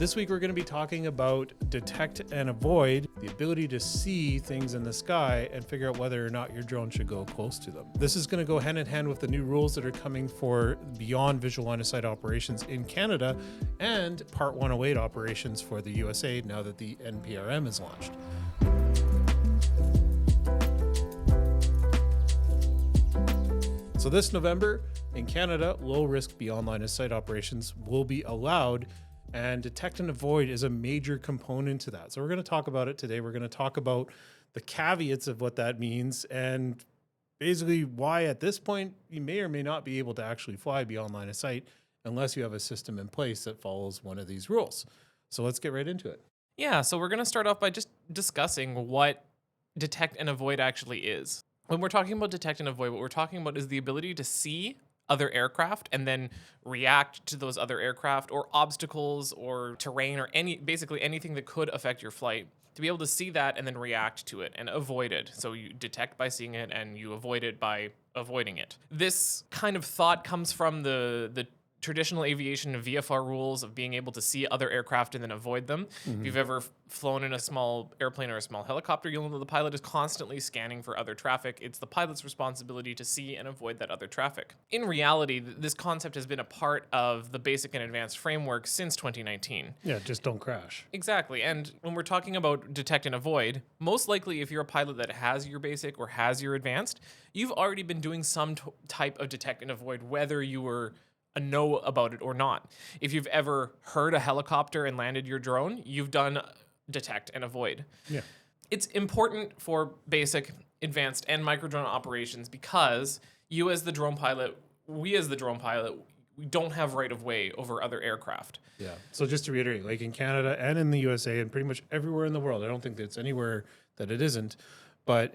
This week we're going to be talking about detect and avoid, the ability to see things in the sky and figure out whether or not your drone should go close to them. This is going to go hand in hand with the new rules that are coming for beyond visual line of sight operations in Canada and Part 108 operations for the USA now that the NPRM is launched. So this November in Canada, low risk beyond line of sight operations will be allowed, and detect and avoid is a major component to that. So we're going to talk about it today. We're going to talk about the caveats of what that means and basically why at this point you may or may not be able to actually fly beyond line of sight unless you have a system in place that follows one of these rules. So let's get right into it. Yeah, so we're going to start off by just discussing what detect and avoid actually is. When we're talking about detect and avoid, what we're talking about is the ability to see other aircraft and then react to those other aircraft or obstacles or terrain or basically anything that could affect your flight, to be able to see that and then react to it and avoid it. So you detect by seeing it and you avoid it by avoiding it. This kind of thought comes from the traditional aviation VFR rules of being able to see other aircraft and then avoid them. If you've ever flown in a small airplane or a small helicopter, you'll know the pilot is constantly scanning for other traffic. It's the pilot's responsibility to see and avoid that other traffic. In reality, this concept has been a part of the basic and advanced framework since 2019. Yeah, just don't crash. Exactly. And when we're talking about detect and avoid, most likely if you're a pilot that has your basic or has your advanced, you've already been doing some type of detect and avoid, whether you were know about it or not. If you've ever heard a helicopter and landed your drone, you've done detect and avoid. Yeah. It's important for basic, advanced, and micro drone operations because you as the drone pilot, we as the drone pilot, we don't have right of way over other aircraft. Yeah. So just to reiterate, like in Canada and in the USA and pretty much everywhere in the world, I don't think there's anywhere that it isn't, but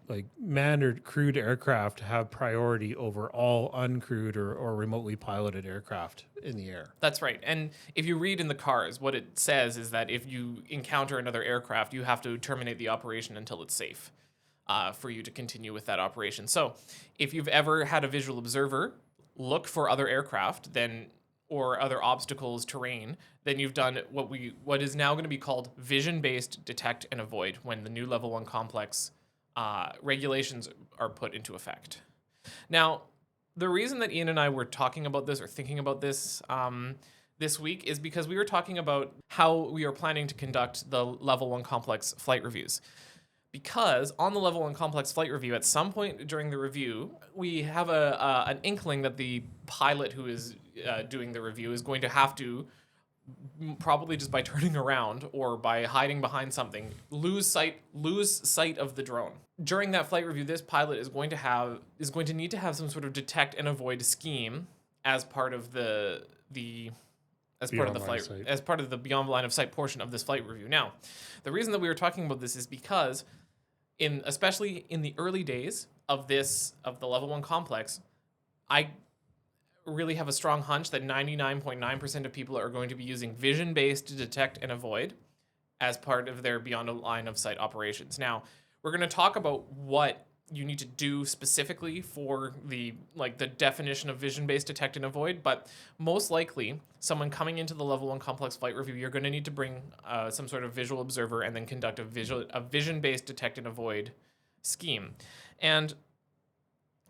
like manned or crewed aircraft have priority over all uncrewed or remotely piloted aircraft in the air. That's right. And if you read in the CARS, what it says is that if you encounter another aircraft, you have to terminate the operation until it's safe for you to continue with that operation. So if you've ever had a visual observer look for other aircraft, or other obstacles, terrain, then you've done what is now going to be called vision-based detect and avoid when the new level 1 complex regulations are put into effect. Now, the reason that Ian and I were talking about this or thinking about this this week is because we were talking about how we are planning to conduct the level 1 complex flight reviews. Because on the level 1 complex flight review, at some point during the review, we have an inkling that the pilot who is doing the review is going to have to, probably just by turning around or by hiding behind something, lose sight of the drone. During that flight review, this pilot is going to need to have some sort of detect and avoid scheme as part of the beyond line of sight portion of this flight review. Now, the reason that we were talking about this is because especially in the early days of the level 1 complex, I really have a strong hunch that 99.9% of people are going to be using vision-based to detect and avoid as part of their beyond a line of sight operations. Now, we're going to talk about what you need to do specifically for the definition of vision-based detect and avoid, but most likely someone coming into the level 1 complex flight review, you're going to need to bring some sort of visual observer and then conduct a vision-based detect and avoid scheme. And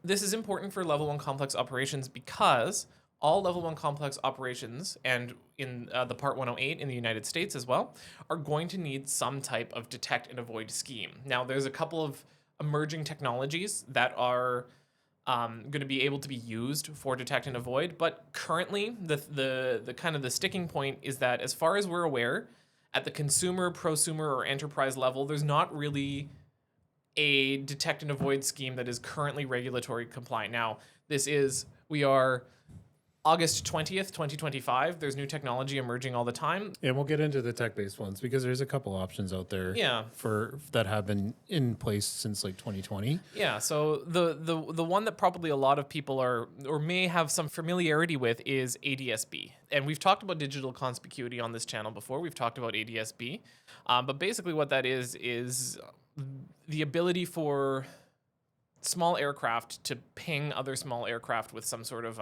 this is important for level 1 complex operations because all level 1 complex operations, and in the Part 108 in the United States as well, are going to need some type of detect and avoid scheme. Now, there's a couple of emerging technologies that are going to be able to be used for detect and avoid, but currently the kind of the sticking point is that, as far as we're aware, at the consumer, prosumer, or enterprise level, there's not really a detect and avoid scheme that is currently regulatory compliant. Now, we are August 20th, 2025. There's new technology emerging all the time. Yeah, we'll get into the tech-based ones because there's a couple options out there that have been in place since like 2020. Yeah, so the one that probably a lot of people are or may have some familiarity with is ADS-B. And we've talked about digital conspicuity on this channel before. We've talked about ADS-B. But basically what that is the ability for small aircraft to ping other small aircraft with some sort of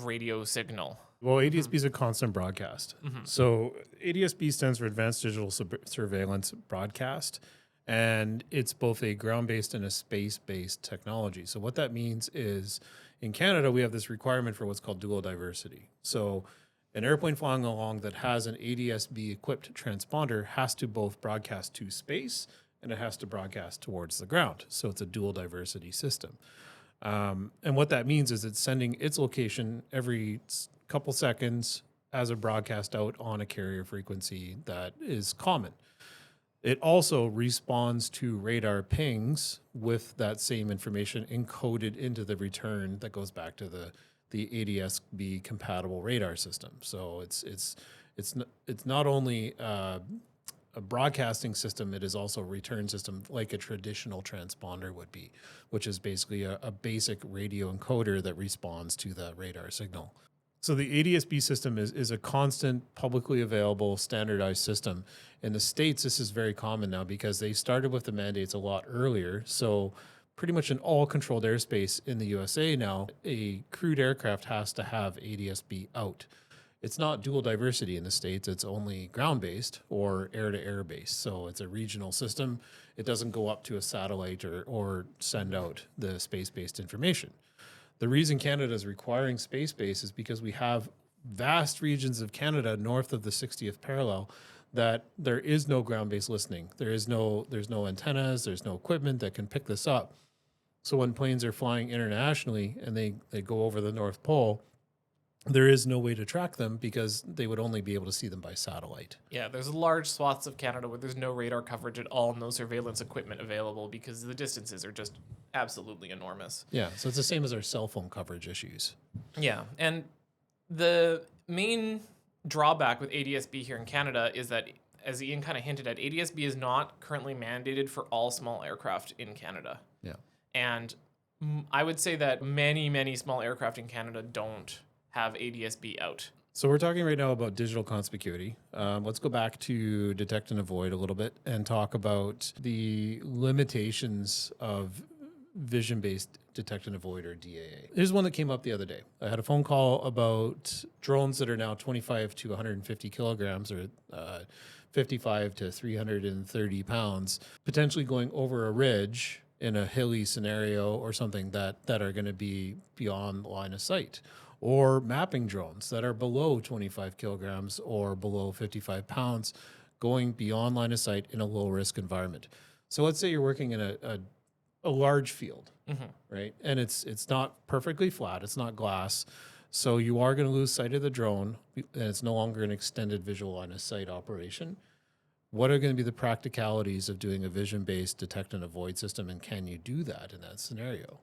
radio signal. Well, ADS-B is a constant broadcast. So ADS-B stands for Advanced Digital Surveillance Broadcast, and it's both a ground-based and a space-based technology. So what that means is in Canada, we have this requirement for what's called dual diversity. So an airplane flying along that has an ADS-B equipped transponder has to both broadcast to space and it has to broadcast towards the ground. So it's a dual diversity system. And what that means is it's sending its location every couple seconds as a broadcast out on a carrier frequency that is common. It also responds to radar pings with that same information encoded into the return that goes back to the ADS-B compatible radar system. So it's not only a broadcasting system, it is also a return system like a traditional transponder would be, which is basically a basic radio encoder that responds to the radar signal. So the ADS-B system is a constant, publicly available, standardized system. In the States, this is very common now because they started with the mandates a lot earlier. So pretty much in all controlled airspace in the USA now, a crewed aircraft has to have ADS-B out. It's not dual diversity in the States. It's only ground-based or air-to-air based. So it's a regional system. It doesn't go up to a satellite or send out the space-based information. The reason Canada is requiring space-based is because we have vast regions of Canada north of the 60th parallel that there is no ground-based listening. There's no antennas, there's no equipment that can pick this up. So when planes are flying internationally and they go over the North Pole, there is no way to track them because they would only be able to see them by satellite. Yeah, there's large swaths of Canada where there's no radar coverage at all, no surveillance equipment available because the distances are just absolutely enormous. Yeah, so it's the same as our cell phone coverage issues. Yeah, and the main drawback with ADS-B here in Canada is that, as Ian kind of hinted at, ADS-B is not currently mandated for all small aircraft in Canada. Yeah. And I would say that many, many small aircraft in Canada don't have ADS-B out. So we're talking right now about digital conspicuity. Let's go back to detect and avoid a little bit and talk about the limitations of vision-based detect and avoid, or DAA. Here's one that came up the other day. I had a phone call about drones that are now 25 to 150 kilograms or 55 to 330 pounds, potentially going over a ridge in a hilly scenario or something that are going to be beyond line of sight. Or mapping drones that are below 25 kilograms or below 55 pounds going beyond line of sight in a low risk environment. So let's say you're working in a large field, right? And it's not perfectly flat, it's not glass. So you are going to lose sight of the drone and it's no longer an extended visual line of sight operation. What are going to be the practicalities of doing a vision-based detect and avoid system, and can you do that in that scenario?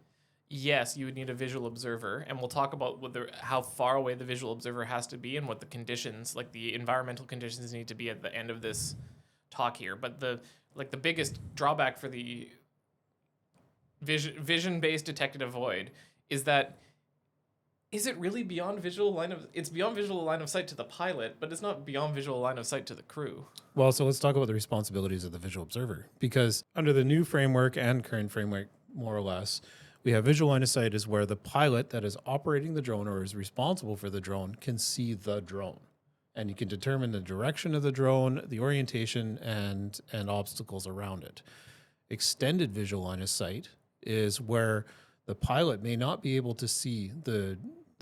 Yes, you would need a visual observer, and we'll talk about how far away the visual observer has to be and what the conditions, like the environmental conditions, need to be at the end of this talk here. But the biggest drawback for the vision-based detect and avoid is that is it really beyond visual line of? It's beyond visual line of sight to the pilot, but it's not beyond visual line of sight to the crew. Well, so let's talk about the responsibilities of the visual observer, because under the new framework and current framework, more or less, we have visual line of sight is where the pilot that is operating the drone or is responsible for the drone can see the drone. And you can determine the direction of the drone, the orientation, and obstacles around it. Extended visual line of sight is where the pilot may not be able to see the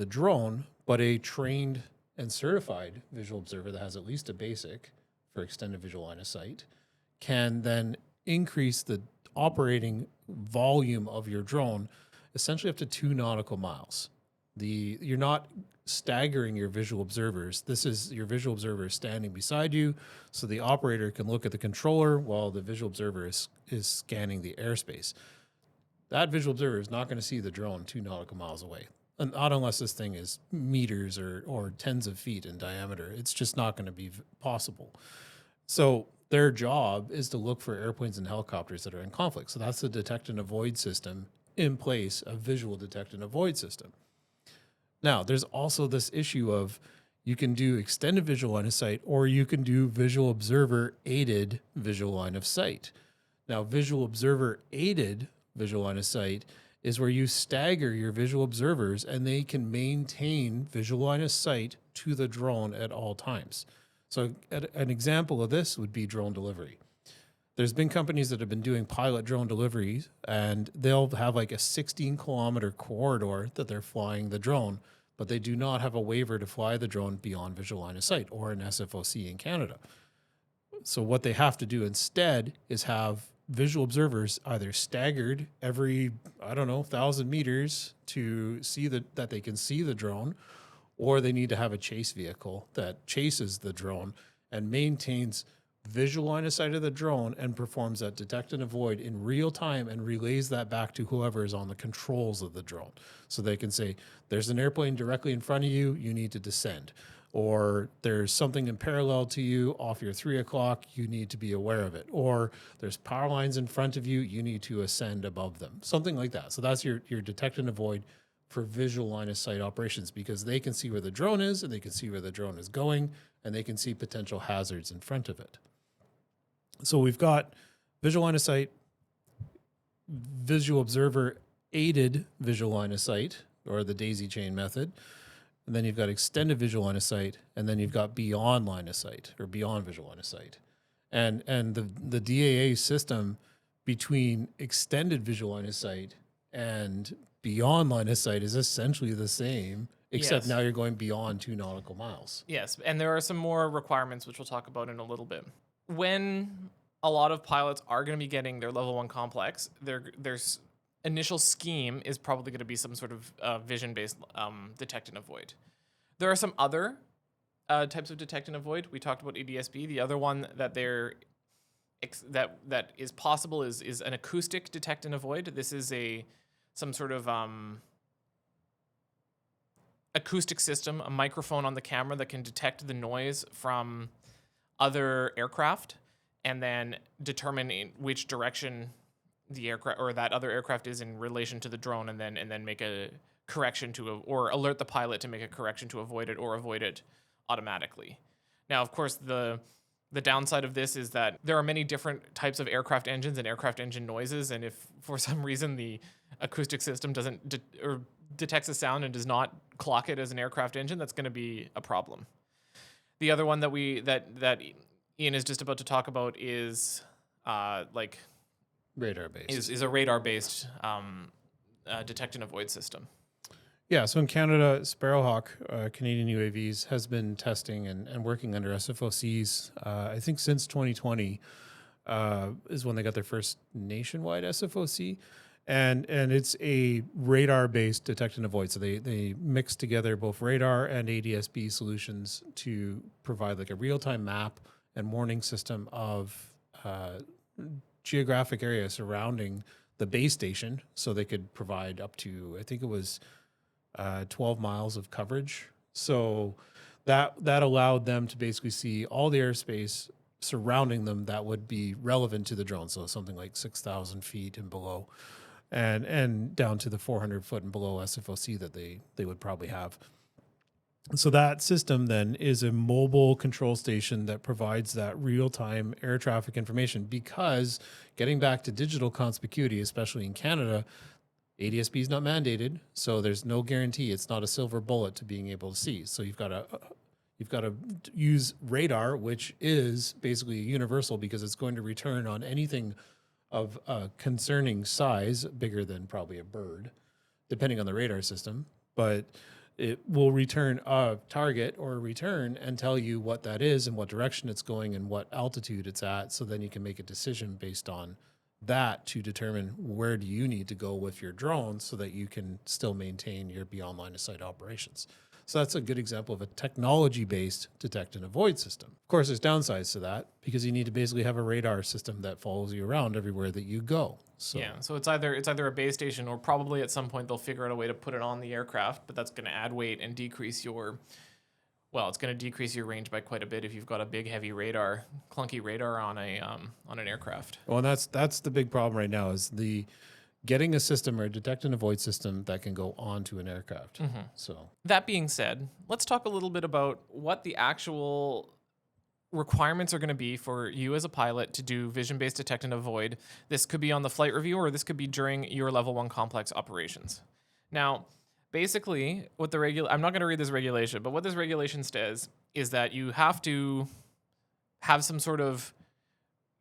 drone, but a trained and certified visual observer that has at least a basic for extended visual line of sight can then increase the operating volume of your drone essentially up to 2 nautical miles. You're not staggering your visual observers. This is your visual observer standing beside you, so the operator can look at the controller while the visual observer is scanning the airspace. That visual observer is not going to see the drone 2 nautical miles away, and not unless this thing is meters or tens of feet in diameter. It's just not going to be possible. So their job is to look for airplanes and helicopters that are in conflict. So that's the detect and avoid system in place of visual detect and avoid system. Now, there's also this issue of you can do extended visual line of sight or you can do visual observer aided visual line of sight. Now, visual observer aided visual line of sight is where you stagger your visual observers and they can maintain visual line of sight to the drone at all times. So an example of this would be drone delivery. There's been companies that have been doing pilot drone deliveries, and they'll have like a 16-kilometer corridor that they're flying the drone, but they do not have a waiver to fly the drone beyond visual line of sight or an SFOC in Canada. So what they have to do instead is have visual observers either staggered every, 1,000 meters to see that they can see the drone, or they need to have a chase vehicle that chases the drone and maintains visual line of sight of the drone and performs that detect and avoid in real time and relays that back to whoever is on the controls of the drone. So they can say, there's an airplane directly in front of you, you need to descend. Or there's something in parallel to you off your 3 o'clock, you need to be aware of it. Or there's power lines in front of you, you need to ascend above them. Something like that. So that's your detect and avoid for visual line of sight operations, because they can see where the drone is and they can see where the drone is going and they can see potential hazards in front of it. So we've got visual line of sight, visual observer aided visual line of sight, or the daisy chain method. And then you've got extended visual line of sight, and then you've got beyond line of sight or beyond visual line of sight. And the DAA system between extended visual line of sight and beyond line of sight is essentially the same, except now you're going beyond 2 nautical miles. Yes, and there are some more requirements, which we'll talk about in a little bit. When a lot of pilots are going to be getting their level 1 complex, their initial scheme is probably going to be some sort of vision-based detect and avoid. There are some other types of detect and avoid. We talked about ADS-B. The other one that that is possible is an acoustic detect and avoid. This is some sort of acoustic system, a microphone on the camera that can detect the noise from other aircraft and then determine in which direction the aircraft or that other aircraft is in relation to the drone, and then make a correction or alert the pilot to make a correction to avoid it or avoid it automatically. Now, of course, the downside of this is that there are many different types of aircraft engines and aircraft engine noises, and if for some reason the acoustic system doesn't or detects a sound and does not clock it as an aircraft engine, that's going to be a problem. The other one that Ian is just about to talk about is Radar based. Is a radar based detect and avoid system. Yeah, so in Canada, Sparrowhawk, Canadian UAVs, has been testing and working under SFOCs, I think since 2020 is when they got their first nationwide SFOC. And it's a radar-based detect and avoid. So they mix together both radar and ADS-B solutions to provide like a real-time map and warning system of geographic area surrounding the base station. So they could provide up to, I think it was 12 miles of coverage. So that allowed them to basically see all the airspace surrounding them that would be relevant to the drone. So something like 6,000 feet and below. And down to the 400 foot and below SFOC that they would probably have. So that system then is a mobile control station that provides that real-time air traffic information, because getting back to digital conspicuity, especially in Canada, ADS-B is not mandated, so there's no guarantee. It's not a silver bullet to being able to see. So you've got to use radar, which is basically universal because it's going to return on anything of a concerning size, bigger than probably a bird, depending on the radar system. But it will return a target or a return and tell you what that is and what direction it's going and what altitude it's at. So then you can make a decision based on that to determine where do you need to go with your drone so that you can still maintain your beyond line of sight operations. So that's a good example of a technology-based detect and avoid system. Of course, there's downsides to that because you need to basically have a radar system that follows you around everywhere that you go. So yeah, so it's either a base station, or probably at some point they'll figure out a way to put it on the aircraft, but that's going to add weight and decrease it's going to decrease your range by quite a bit if you've got a big, heavy radar, clunky radar on an aircraft. Well, and that's the big problem right now is getting a system or a detect and avoid system that can go onto an aircraft. Mm-hmm. So that being said, let's talk a little bit about what the actual requirements are going to be for you as a pilot to do vision-based detect and avoid. This could be on the flight review, or this could be during your level 1 complex operations. Now, basically, what I'm not going to read this regulation, but what this regulation says is that you have to have some sort of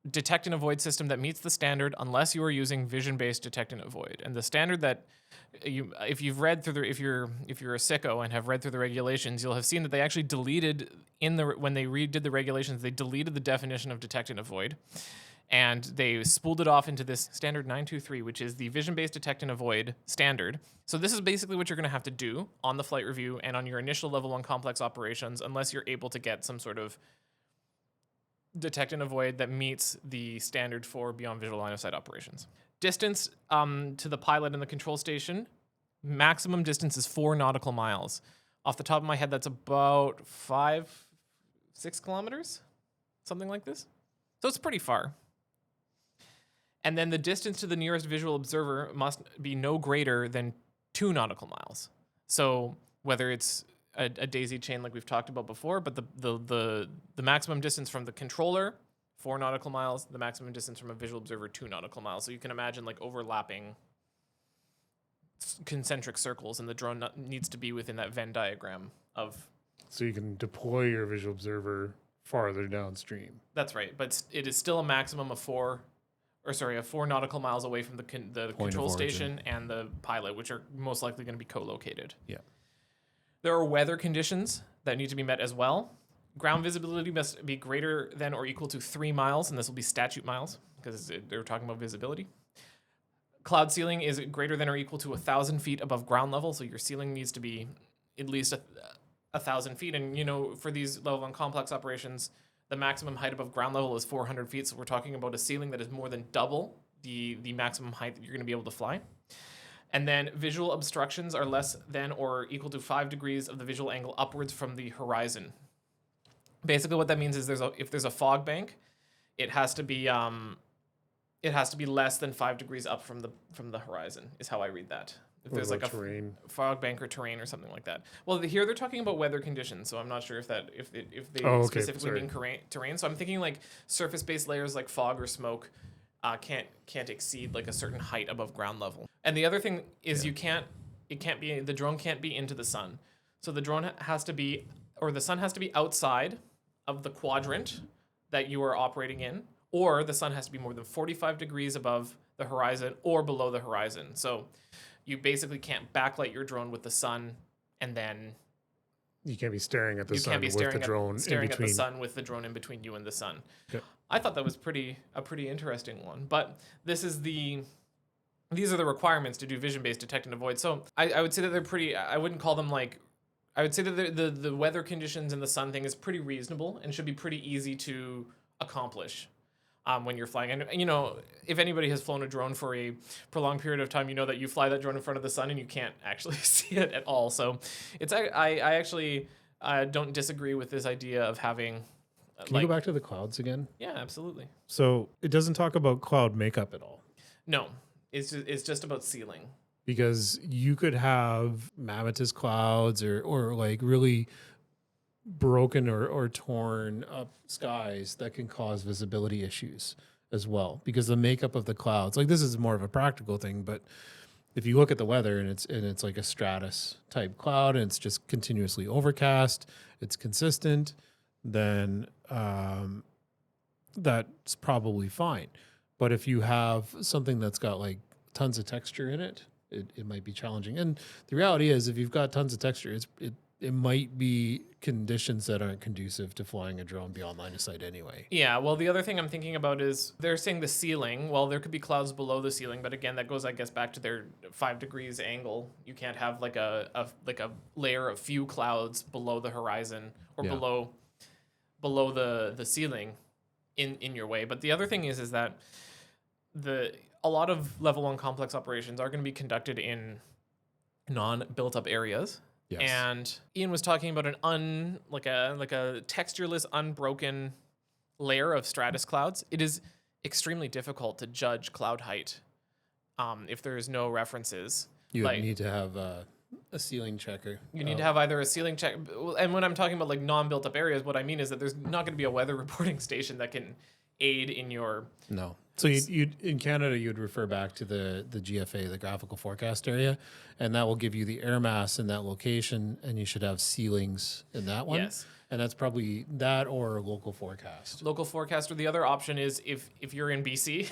detect and avoid system that meets the standard unless you are using vision-based detect and avoid. And the standard that if you've read through if you're a sicko and have read through the regulations, you'll have seen that they actually deleted when they redid the regulations, they deleted the definition of detect and avoid, and they spooled it off into this standard 923, which is the vision-based detect and avoid standard. So this is basically what you're going to have to do on the flight review and on your initial level 1 complex operations, unless you're able to get some sort of detect and avoid that meets the standard for beyond visual line of sight operations. Distance to the pilot and the control station, maximum distance is 4 nautical miles. Off the top of my head, that's about 5-6 kilometers, something like this. So it's pretty far. And then the distance to the nearest visual observer must be no greater than 2 nautical miles. So whether it's a daisy chain like we've talked about before, but the maximum distance from the controller, 4 nautical miles, the maximum distance from a visual observer, 2 nautical miles. So you can imagine like overlapping concentric circles, and the drone needs to be within that Venn diagram of. So you can deploy your visual observer farther downstream. That's right, but it is still a maximum of 4 nautical miles away from the control station and the pilot, which are most likely going to be co-located. Yeah. There are weather conditions that need to be met as well. Ground visibility must be greater than or equal to 3 miles, and this will be statute miles because they're talking about visibility. Cloud ceiling is greater than or equal to 1,000 feet above ground level, so your ceiling needs to be at least 1,000 feet. And, for these level 1 complex operations, the maximum height above ground level is 400 feet, so we're talking about a ceiling that is more than double the maximum height that you're going to be able to fly. And then visual obstructions are less than or equal to 5 degrees of the visual angle upwards from the horizon. Basically, what that means is if there's a fog bank, it has to be less than 5 degrees up from the horizon. Is how I read that. If there's like a fog bank or terrain or something like that. Well, here they're talking about weather conditions, so I'm not sure if they specifically mean terrain. So I'm thinking like surface-based layers like fog or smoke can't exceed like a certain height above ground level. And the other thing is the drone can't be into the sun. So the drone the sun has to be outside of the quadrant that you are operating in, or the sun has to be more than 45 degrees above the horizon or below the horizon. So you basically can't backlight your drone with the sun, and then you can't be staring at the sun with the drone staring at the sun with the drone in between you and the sun. Okay. I thought that was a pretty interesting one. But these are the requirements to do vision-based detect and avoid. So I would say that they're pretty. I wouldn't call them like. I would say that the weather conditions and the sun thing is pretty reasonable and should be pretty easy to accomplish when you're flying. And if anybody has flown a drone for a prolonged period of time, you know that you fly that drone in front of the sun and you can't actually see it at all. So I actually don't disagree with this idea of having. Can you go back to the clouds again? Yeah, absolutely. So it doesn't talk about cloud makeup at all. No, it's just about ceiling. Because you could have mammotus clouds or like really broken or torn up skies that can cause visibility issues as well. Because the makeup of the clouds, like this is more of a practical thing, but if you look at the weather and it's like a stratus type cloud and it's just continuously overcast, it's consistent, then that's probably fine. But if you have something that's got like tons of texture in it, it might be challenging. And the reality is, if you've got tons of texture, it might be conditions that aren't conducive to flying a drone beyond line of sight anyway. Yeah, well, the other thing I'm thinking about is they're saying the ceiling. Well, there could be clouds below the ceiling, but again, that goes, I guess, back to their 5 degrees angle. You can't have like a layer of few clouds below the horizon or below the ceiling in your way. But the other thing is that a lot of level 1 complex operations are going to be conducted in non-built-up areas. Yes. And Ian was talking about a textureless, unbroken layer of stratus clouds. It is extremely difficult to judge cloud height if there is no references. You need to have a ceiling checker. You need to have either a ceiling check, and when I'm talking about like non-built up areas, what I mean is that there's not going to be a weather reporting station that can aid in your. No. So you'd in Canada, you'd refer back to the GFA, the graphical forecast area, and that will give you the air mass in that location, and you should have ceilings in that one. Yes. And that's probably that or local forecast. Local forecast, or the other option is if you're in BC,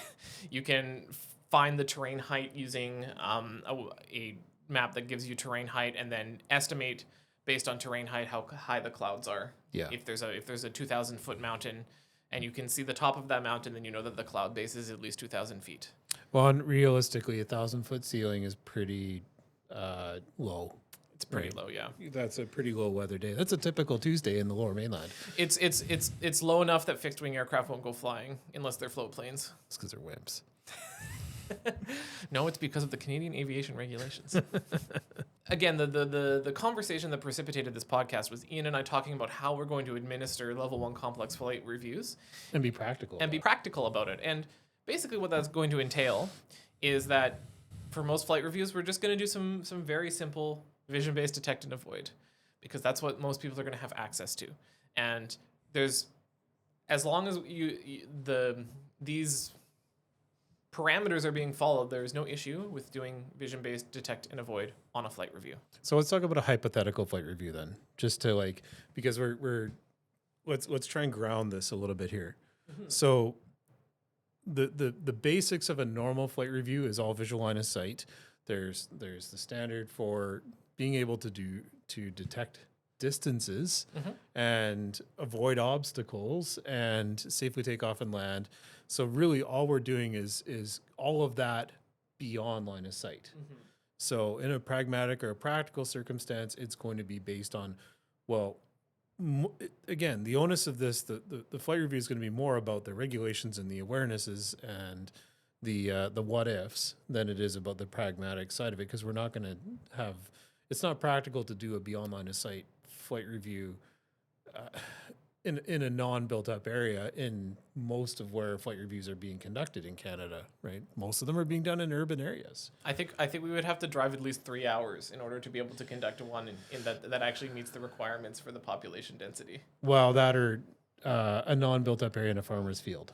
you can find the terrain height using a map that gives you terrain height, and then estimate based on terrain height how high the clouds are. Yeah. If there's a 2,000-foot mountain, and you can see the top of that mountain, then you know that the cloud base is at least 2,000 feet. Well, and realistically, 1,000-foot ceiling is pretty low. It's pretty low, yeah. That's a pretty low weather day. That's a typical Tuesday in the Lower Mainland. It's low enough that fixed wing aircraft won't go flying unless they're float planes. It's because they're wimps. No, it's because of the Canadian aviation regulations. Again, the conversation that precipitated this podcast was Ian and I talking about how we're going to administer level 1 complex flight reviews. And be practical. And be practical about it. And basically what that's going to entail is that for most flight reviews, we're just going to do some very simple vision-based detect and avoid, because that's what most people are going to have access to. And there's, as long as these parameters are being followed, there's no issue with doing vision-based detect and avoid on a flight review. So let's talk about a hypothetical flight review then, just to because let's try and ground this a little bit here. Mm-hmm. So the basics of a normal flight review is all visual line of sight. There's the standard for being able to detect distances and avoid obstacles and safely take off and land. So really all we're doing is all of that beyond line of sight. Mm-hmm. So in a pragmatic or a practical circumstance, it's going to be based on, again, the onus of this, the flight review is going to be more about the regulations and the awarenesses and the what ifs than it is about the pragmatic side of it, because we're not going to have, it's not practical to do a beyond line of sight flight review in a non-built up area in most of where flight reviews are being conducted in Canada, right? Most of them are being done in urban areas. I think we would have to drive at least 3 hours in order to be able to conduct one in that actually meets the requirements for the population density. Well, that or a non-built up area in a farmer's field,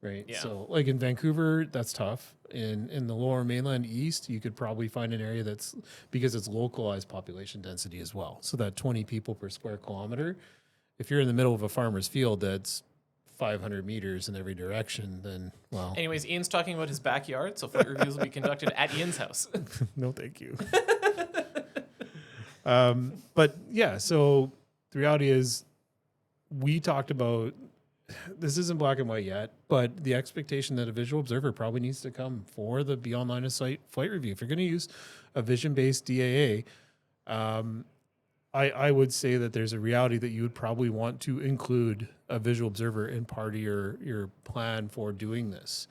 right? Yeah. So like in Vancouver, that's tough. In the Lower Mainland East, you could probably find an area that's, because it's localized population density as well. So that 20 people per square kilometer, if you're in the middle of a farmer's field that's 500 meters in every direction, then, well. Anyways, Ian's talking about his backyard, so flight reviews will be conducted at Ian's house. No, thank you. But yeah, so the reality is we talked about, this isn't black and white yet, but the expectation that a visual observer probably needs to come for the beyond line of sight flight review. If you're going to use a vision-based DAA, I would say that there's a reality that you would probably want to include a visual observer in part of your plan for doing this.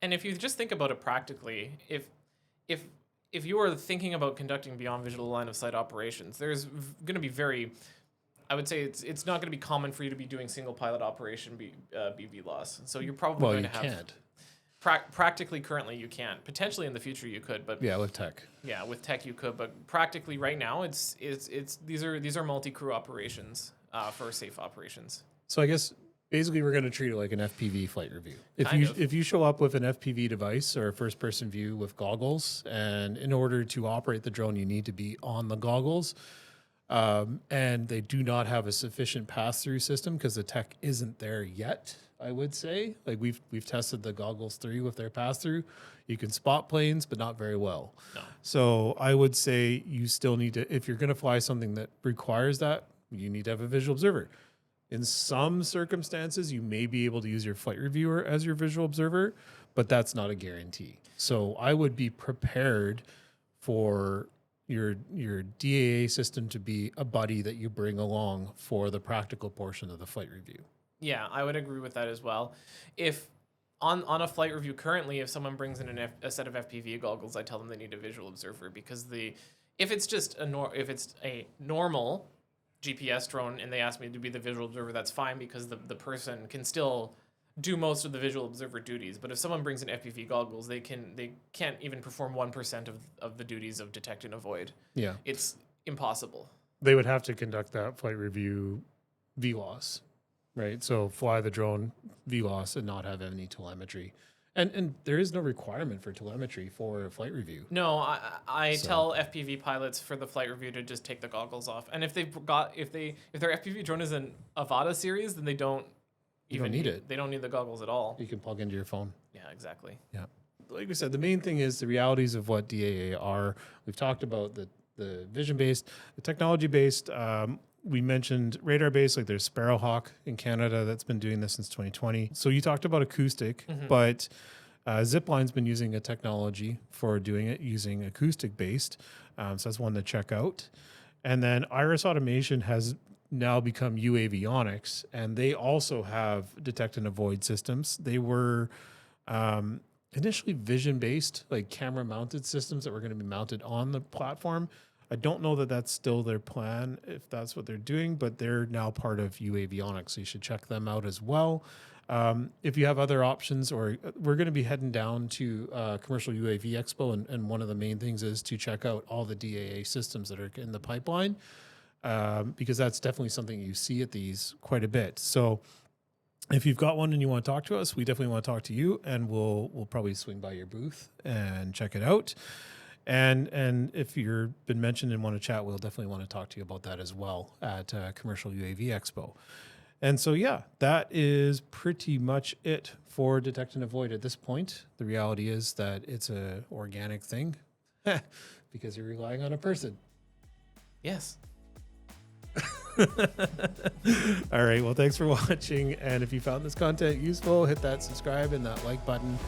And if you just think about it practically, if you are thinking about conducting beyond visual line of sight operations, there's going to be I would say it's not going to be common for you to be doing single pilot operation BVLOS. So you're probably going to have. Can't. Practically, currently you can't. Potentially in the future you could, but yeah, with tech. Yeah, with tech you could, but practically right now it's these are multi-crew operations for safe operations. So I guess basically we're going to treat it like an FPV flight review. If you show up with an FPV device or a first-person view with goggles, and in order to operate the drone you need to be on the goggles, and they do not have a sufficient pass-through system because the tech isn't there yet. I would say, like we've tested the Goggles 3 with their pass-through. You can spot planes, but not very well. No. So I would say you still need to, if you're going to fly something that requires that, you need to have a visual observer. In some circumstances, you may be able to use your flight reviewer as your visual observer, but that's not a guarantee. So I would be prepared for your DAA system to be a buddy that you bring along for the practical portion of the flight review. Yeah, I would agree with that as well. If on a flight review currently, if someone brings in a set of FPV goggles, I tell them they need a visual observer, because if it's a normal GPS drone and they ask me to be the visual observer, that's fine, because the person can still do most of the visual observer duties. But if someone brings in FPV goggles, they can't even perform 1% of the duties of detect and avoid. Yeah. It's impossible. They would have to conduct that flight review VLOS, right? So fly the drone VLOS and not have any telemetry. And there is no requirement for telemetry for a flight review. No, I tell FPV pilots for the flight review to just take the goggles off. And if their FPV drone is an Avata series, then they don't even need it. They don't need the goggles at all. You can plug into your phone. Yeah, exactly. Yeah. Like we said, the main thing is the realities of what DAA are. We've talked about the vision-based, the technology-based. We mentioned radar-based, like there's Sparrowhawk in Canada that's been doing this since 2020. So you talked about acoustic, but Zipline's been using a technology for doing it using acoustic-based. So that's one to check out. And then Iris Automation has now become UAVionics, and they also have detect and avoid systems. They were initially vision-based, like camera-mounted systems that were going to be mounted on the platform. I don't know that that's still their plan, if that's what they're doing, but they're now part of UAVionics, so you should check them out as well. If you have other options, or we're going to be heading down to Commercial UAV Expo, and one of the main things is to check out all the DAA systems that are in the pipeline, because that's definitely something you see at these quite a bit. So if you've got one and you want to talk to us, we definitely want to talk to you, and we'll probably swing by your booth and check it out. And if you've been mentioned and want to chat, we'll definitely want to talk to you about that as well at Commercial UAV Expo. And so, yeah, that is pretty much it for detect and avoid at this point. The reality is that it's a organic thing because you're relying on a person. Yes. All right. Well, thanks for watching. And if you found this content useful, hit that subscribe and that like button.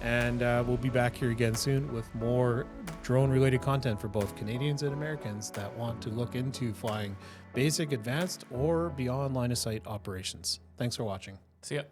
And we'll be back here again soon with more drone-related content for both Canadians and Americans that want to look into flying basic, advanced, or beyond line-of-sight operations. Thanks for watching. See ya.